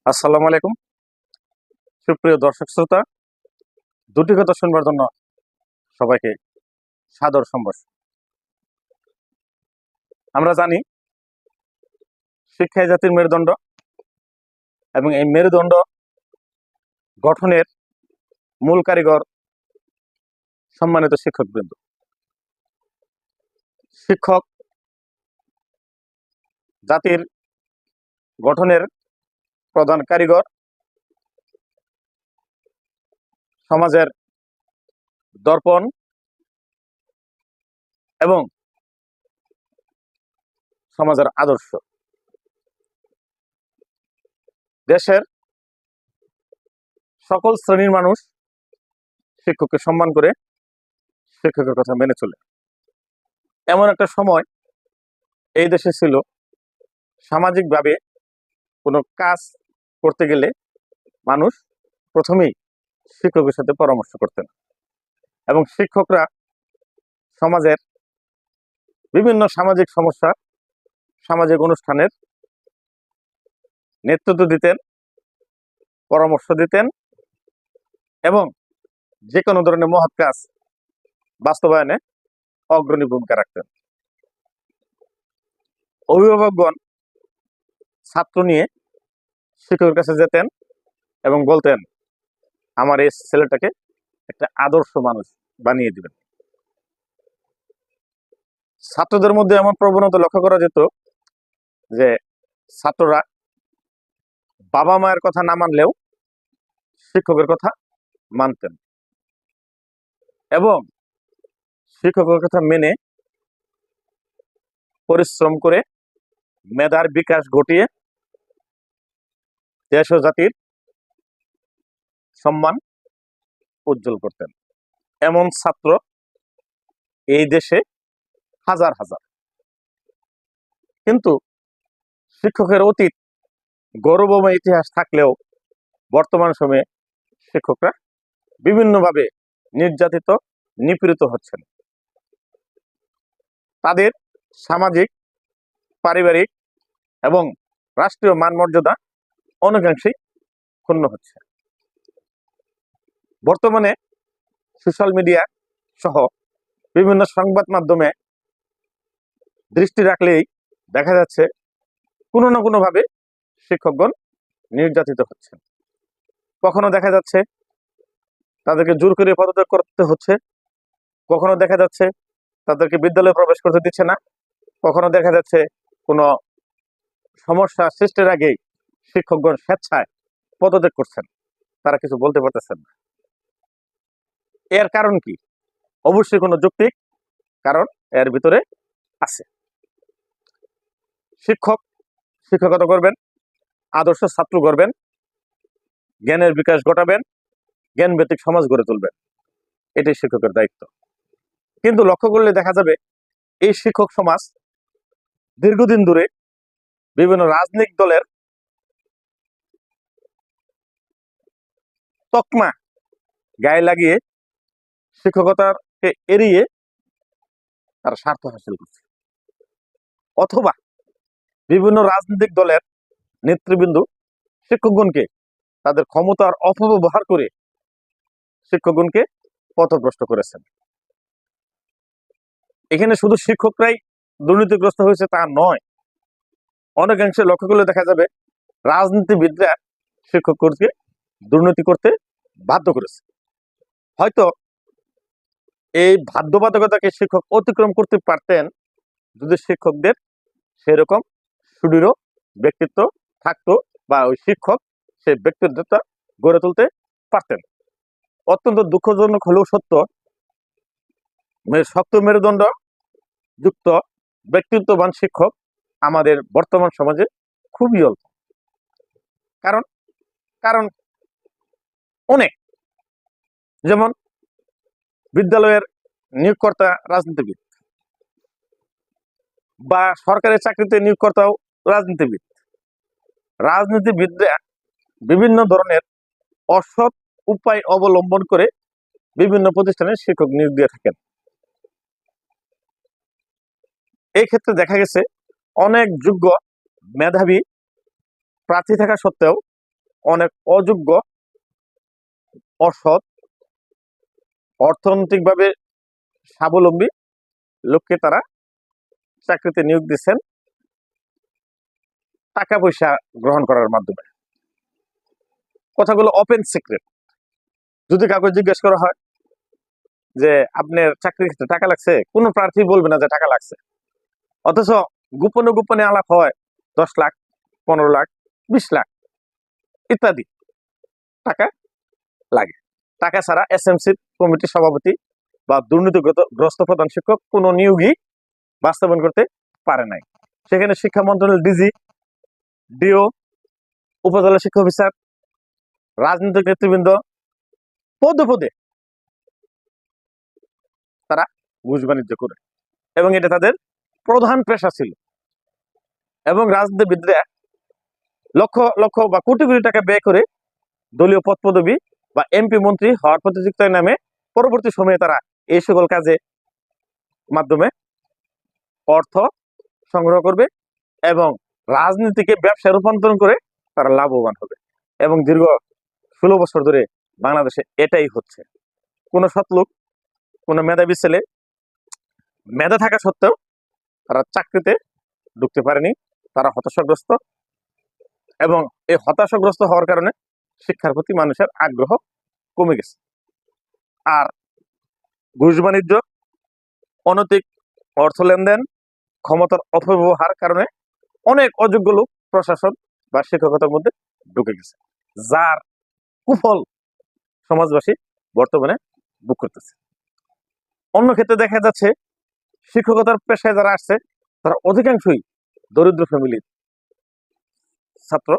আসসালামু আলাইকুম। সুপ্রিয় দর্শক শ্রোতা, দুটি কথা শুনবার জন্য সবাইকে সাদর সম্ভাষণ। আমরা জানি শিক্ষাই জাতির মেরুদণ্ড এবং এই মেরুদণ্ড গঠনের মূল কারিগর সম্মানিত শিক্ষকবৃন্দ। শিক্ষক জাতির গঠনের প্রধান কারিগর, সমাজের দর্পণ এবং সমাজের আদর্শ। দেশের সকল শ্রেণীর মানুষ শিক্ষককে সম্মান করে, শিক্ষকের কথা মেনে চলে। এমন একটা সময় এই দেশে ছিল, সামাজিকভাবে কোনো কাজ করতে গেলে মানুষ প্রথমেই শিক্ষকের সাথে পরামর্শ করতেন এবং শিক্ষকরা সমাজের বিভিন্ন সামাজিক সমস্যা, সামাজিক অনুষ্ঠানের নেতৃত্ব দিতেন, পরামর্শ দিতেন এবং যে কোনো ধরনের মহৎ কাজ বাস্তবায়নে অগ্রণী ভূমিকা রাখতেন। অভিভাবকগণ ছাত্র নিয়ে শিক্ষকের কাছে যেতেন এবং বলতেন, আমার এই ছেলেটাকে একটা আদর্শ মানুষ বানিয়ে দিবেন। ছাত্রদের মধ্যে এমন প্রবণতা লক্ষ্য করা যেত যে ছাত্ররা বাবা মায়ের কথা না মানলেও শিক্ষকের কথা মানতেন এবং শিক্ষকের কথা মেনে পরিশ্রম করে মেধার বিকাশ ঘটিয়ে দেশ ও জাতির সম্মান উজ্জ্বল করতেন। এমন ছাত্র এই দেশে হাজার হাজার। কিন্তু শিক্ষকের অতীত গৌরবময় ইতিহাস থাকলেও বর্তমান সময়ে শিক্ষকরা বিভিন্নভাবে নির্যাতিত, নিপীড়িত হচ্ছেন। তাদের সামাজিক, পারিবারিক এবং রাষ্ট্রীয় মান মর্যাদা অনেকাংশেই ক্ষুণ্ণ হচ্ছে। বর্তমানে সোশ্যাল মিডিয়া সহ বিভিন্ন সংবাদ মাধ্যমে দৃষ্টি রাখলেই দেখা যাচ্ছে কোনো না কোনোভাবে শিক্ষকগণ নির্যাতিত হচ্ছেন। কখনো দেখা যাচ্ছে তাদেরকে জোর করে পদত্যাগ করতে হচ্ছে, কখনো দেখা যাচ্ছে তাদেরকে বিদ্যালয়ে প্রবেশ করতে দিচ্ছে না, কখনো দেখা যাচ্ছে কোনো সমস্যা সৃষ্টির আগেই শিক্ষকগণ স্বেচ্ছায় পদত্যাগ করছেন, তারা কিছু বলতে পারতেছেন না। এর কারণ কি? অবশ্যই কোনো যৌক্তিক কারণ এর ভিতরে আছে। শিক্ষক শিক্ষকতা করবেন, আদর্শ ছাত্র করবেন, জ্ঞানের বিকাশ ঘটাবেন, জ্ঞান ভিত্তিক সমাজ গড়ে তুলবেন, এটাই শিক্ষকের দায়িত্ব। কিন্তু লক্ষ্য করলে দেখা যাবে এই শিক্ষক সমাজ দীর্ঘদিন ধরে বিভিন্ন রাজনৈতিক দলের তকমা গায়ে লাগিয়ে শিক্ষকতাকে এড়িয়ে তারা স্বার্থ হাসিল করছে, অথবা বিভিন্ন রাজনৈতিক দলের নেতৃবৃন্দ শিক্ষকগণকে তাদের ক্ষমতার অপব্যবহার করে শিক্ষকগণকে পথভ্রষ্ট করেছেন। এখানে শুধু শিক্ষকরাই দুর্নীতিগ্রস্ত হয়েছে তা নয়, অনেকাংশে লক্ষ্য করলে দেখা যাবে রাজনীতিবিদরা শিক্ষককে দুর্নীতি করতে বাধ্য করেছে। হয়তো এই বাধ্যবাধকতাকে শিক্ষক অতিক্রম করতে পারতেন যদি শিক্ষকদের সেরকম সুদৃঢ় ব্যক্তিত্ব থাকতো বা ওই শিক্ষক সেই ব্যক্তিত্বটা গড়ে তুলতে পারতেন। অত্যন্ত দুঃখজনক হলেও সত্য, শক্ত মেরুদণ্ড যুক্ত ব্যক্তিত্ববান শিক্ষক আমাদের বর্তমান সমাজে খুবই অল্প। কারণ কারণ অনেক, যেমন বিদ্যালয়ের নিয়োগকর্তা রাজনীতিবিদ বা সরকারি চাকরিতে নিয়োগকর্তাও রাজনীতিবিদ। রাজনীতিবিদরা বিভিন্ন ধরনের অসৎ উপায় অবলম্বন করে বিভিন্ন প্রতিষ্ঠানে শিক্ষক নিয়োগ দিয়ে থাকেন। এই ক্ষেত্রে দেখা গেছে অনেক যোগ্য মেধাবী প্রার্থী থাকা সত্ত্বেও অনেক অযোগ্য, অসৎ, অর্থনৈতিকভাবে স্বাবলম্বী লোককে তারা চাকরিতে নিয়োগ দিচ্ছেন টাকা পয়সা গ্রহণ করার মাধ্যমে। কথাগুলো ওপেন সিক্রেট। যদি কাউকে জিজ্ঞেস করা হয় যে আপনার চাকরির ক্ষেত্রে টাকা লাগছে, কোনো প্রার্থী বলবে না যে টাকা লাগছে, অথচ গোপনে গোপনে আলাপ হয় 10 লাখ, 15 লাখ, 20 লাখ ইত্যাদি টাকা লাগে। টাকা ছাড়া এসএমসি কমিটির সভাপতি বা দুর্নীতিগ্রস্ত প্রধান শিক্ষক কোনো নিয়োগই বাস্তবায়ন করতে পারে নাই। সেখানে শিক্ষা মন্ত্রণালয়ের ডিজি, ডিও, উপজেলা শিক্ষা অফিসার, রাজনৈতিক নেতৃবৃন্দ পদে পদে তারা ঘুষ বাণিজ্য করে, এবং এটা তাদের প্রধান পেশা ছিল। এবং রাজনীতিবিদরা লক্ষ লক্ষ বা কোটি কোটি টাকা ব্যয় করে দলীয় পদ পদবি বা এমপি মন্ত্রী হওয়ার প্রতিযোগিতার নামে পরবর্তী সময়ে তারা এই সকল কাজে মাধ্যমে অর্থ সংগ্রহ করবে এবং রাজনীতিকে ব্যবসায় রূপান্তরণ করে তারা লাভবান হবে। এবং দীর্ঘ 16 বছর ধরে বাংলাদেশে এটাই হচ্ছে। কোনো সৎলোক, কোনো মেধাবী ছেলে মেধা থাকা সত্ত্বেও তারা চাকরিতে ঢুকতে পারেনি, তারা হতাশাগ্রস্ত, এবং এই হতাশাগ্রস্ত হওয়ার কারণে শিক্ষার প্রতি মানুষের আগ্রহ কমে গেছে। আর ঘুষ বাণিজ্য, অনৈতিক অর্থ লেনদেন, ক্ষমতার অপব্যবহার কারণে অনেক অযোগ্য লোক প্রশাসন বা শিক্ষকতার মধ্যে ঢুকে গেছে, যার কুফল সমাজবাসী বর্তমানে ভোগ করতেছে। অন্য ক্ষেত্রে দেখা যাচ্ছে শিক্ষকতার পেশায় যারা আসছে তারা অধিকাংশই দরিদ্র ফ্যামিলির ছাত্র,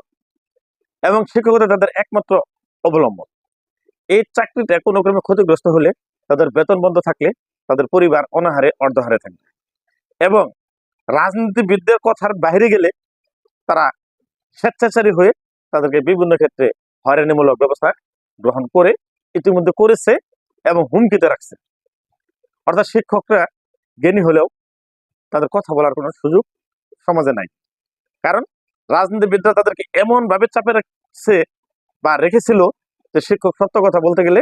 এবং শিক্ষকতা তাদের একমাত্র অবলম্বন। এই চাকরিটা কোনো ক্রমে ক্ষতিগ্রস্ত হলে, তাদের বেতন বন্ধ থাকলে তাদের পরিবার অনাহারে অর্ধহারে থাকবে। এবং রাজনীতিবিদদের কথার বাইরে গেলে তারা স্বেচ্ছাচারী হয়ে তাদেরকে বিভিন্ন ক্ষেত্রে হয়রানিমূলক ব্যবস্থা গ্রহণ করে, ইতিমধ্যে করেছে এবং হুমকিতে রাখছে। অর্থাৎ শিক্ষকরা জ্ঞানী হলেও তাদের কথা বলার কোনো সুযোগ সমাজে নাই, কারণ রাজনীতিবিদরা তাদেরকে এমন ভাবে চাপে রাখছে বা রেখেছিল যে শিক্ষক সত্য কথা বলতে গেলে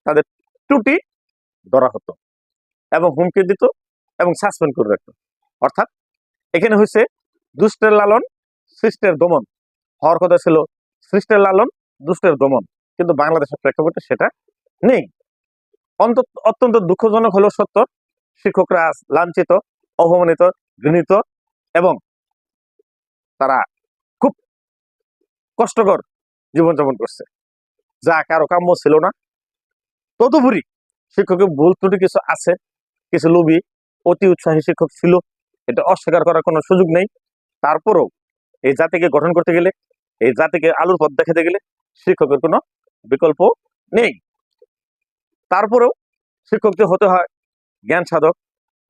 তাদের ত্রুটি ধরা হতো এবং হুমকি দিত এবং সাসপেন্ড করে রাখতো। অর্থাৎ এখানে হয়েছে দুষ্টের লালন সৃষ্টের দমন। হওয়ার কথা ছিল সৃষ্টের লালন দুষ্টের দমন, কিন্তু বাংলাদেশের প্রেক্ষাপটে সেটা নেই। অত্যন্ত দুঃখজনক হলেও সত্য, শিক্ষকরা আজ লাঞ্ছিত, অপমানিত, ঘৃণিত, এবং তারা খুব কষ্টকর জীবনযাপন করছে, যা কারো কাম্য ছিল না। তদুপরি শিক্ষকের ভুল ত্রুটি কিছু আছে, কিছু লোভী অতি উৎসাহী শিক্ষক ছিল, এটা অস্বীকার করার কোনো সুযোগ নেই। তারপরেও এই জাতিকে গঠন করতে গেলে, এই জাতিকে আলোর পথ দেখাতে গেলে শিক্ষকের কোনো বিকল্প নেই। তারপরেও শিক্ষককে হতে হয় জ্ঞান সাধক,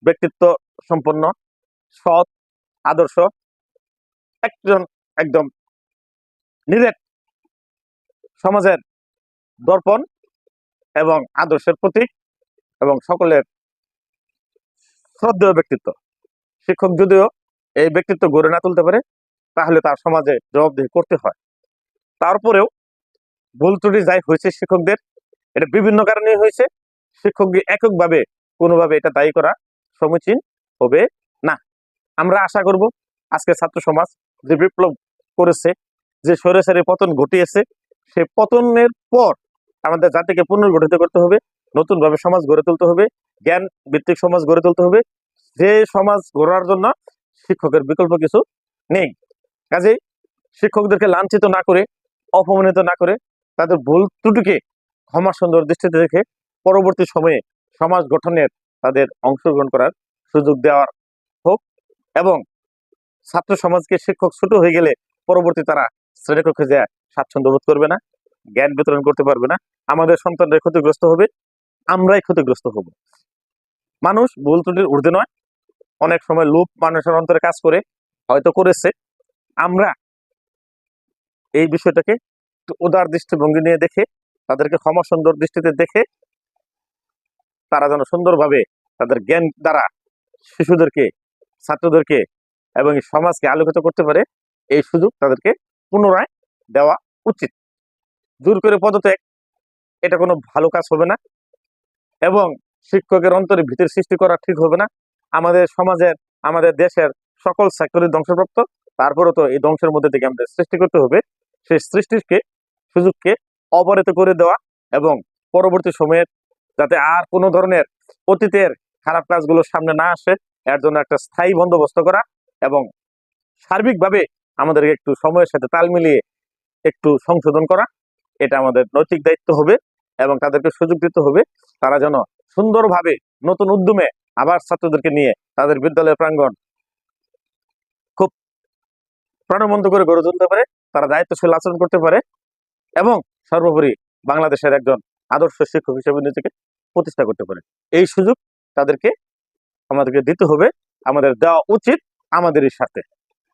ব্যক্তিত্ব সম্পন্ন, সৎ, আদর্শ, একজন একদম নিরেট সমাজের দর্পণ এবং আদর্শের প্রতীক এবং সকলের শ্রদ্ধেয় ব্যক্তিত্ব। শিক্ষক যদিও এই ব্যক্তিত্ব গড়ে না তুলতে পারে, তাহলে তার সমাজে জবাবদিহি করতে হয়। তারপরেও ভুল ত্রুটি যাই হয়েছে শিক্ষকদের, এটা বিভিন্ন কারণে হয়েছে। শিক্ষক এককভাবে কোনোভাবে এটা দায়ী করা সমীচীন হবে না। আমরা আশা করব আজকে ছাত্র সমাজ যে বিপ্লব করেছে, যে স্বৈরাচারী পতন ঘটিয়েছে, সেই পতনের পর আমাদের জাতিকে পুনর্গঠিত করতে হবে, নতুন ভাবে সমাজ গড়ে তুলতে হবে, জ্ঞান ভিত্তিক সমাজ গড়ে তুলতে হবে। যে সমাজ গড়ার জন্য শিক্ষকের বিকল্প কিছু নেই। কাজেই শিক্ষকদেরকে লাঞ্ছিত না করে, অপমানিত না করে, তাদের ভুল ত্রুটিকে ক্ষমা সুন্দর দৃষ্টিতে দেখে পরবর্তী সময়ে সমাজ গঠনের তাদের অংশগ্রহণ করার সুযোগ দেওয়ার হোক। এবং ছাত্র সমাজকে শিক্ষক ছোট হয়ে গেলে পরবর্তী তারা শ্রেণীকক্ষে যায় স্বাচ্ছন্দ্য বোধ করবে না, জ্ঞান বিতরণ করতে পারবে না, আমাদের সন্তানরা ক্ষতিগ্রস্ত হবে, আমরাই ক্ষতিগ্রস্ত হব। মানুষ ভুল ত্রুটির ঊর্ধ্বে নয়, অনেক সময় লোভ মানুষের অন্তরে কাজ করে, হয়তো করেছে। আমরা এই বিষয়টাকে একটু উদার দৃষ্টিভঙ্গি নিয়ে দেখে, তাদেরকে ক্ষমা সুন্দর দৃষ্টিতে দেখে, তারা যেন সুন্দরভাবে তাদের জ্ঞান দ্বারা শিশুদেরকে, ছাত্রদেরকে এবং সমাজকে আলোকিত করতে পারে, এই সুযোগ তাদেরকে পুনরায় দেওয়া উচিত। জোর করে পদত্যাগ এটা কোনো ভালো কাজ হবে না, এবং শিক্ষকের অন্তরে ভীতির সৃষ্টি করা ঠিক হবে না। আমাদের সমাজের, আমাদের দেশের সকল সেক্টরে ধ্বংসপ্রাপ্ত, তারপরে তো এই ধ্বংসের মধ্যে থেকে আমাদের সৃষ্টি করতে হবে। সেই সৃষ্টিকে, সুযোগকে অবহিত করে দেওয়া, এবং পরবর্তী সময়ে যাতে আর কোনো ধরনের অতীতের খারাপ কাজগুলো সামনে না আসে, এর জন্য একটা স্থায়ী বন্দোবস্ত করা, এবং সার্বিকভাবে আমাদেরকে একটু সময়ের সাথে তাল মিলিয়ে একটু সংশোধন করা, এটা আমাদের নৈতিক দায়িত্ব হবে। এবং তাদেরকে সুযোগ দিতে হবে, তারা যেন সুন্দরভাবে নতুন উদ্যমে আবার ছাত্রদেরকে নিয়ে তাদের বিদ্যালয় প্রাঙ্গণ খুব প্রাণবন্ত করে গড়ে তুলতে পারে, তারা দায়িত্বশীল আচরণ করতে পারে, এবং সর্বোপরি বাংলাদেশের একজন আদর্শ শিক্ষক হিসেবে নিজেকে প্রতিষ্ঠা করতে পারে। এই সুযোগ তাদেরকে, আমাদেরকে দিতে হবে, আমাদের দেওয়া উচিত আমাদেরই সাথে।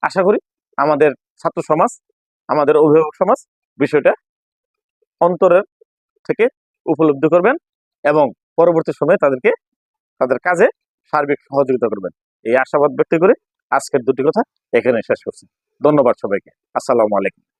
আশা করি আমাদের ছাত্র সমাজ, আমাদের অভিভাবক সমাজ বিষয়টা অন্তরের থেকে উপলব্ধি করবেন, এবং পরবর্তী সময়ে তাদেরকে তাদের কাজে সার্বিক সহযোগিতা করবেন। এই আশাবাদ ব্যক্ত করে আজকের দুটি কথা এখানে শেষ করছি। ধন্যবাদ সবাইকে। আসসালামু আলাইকুম।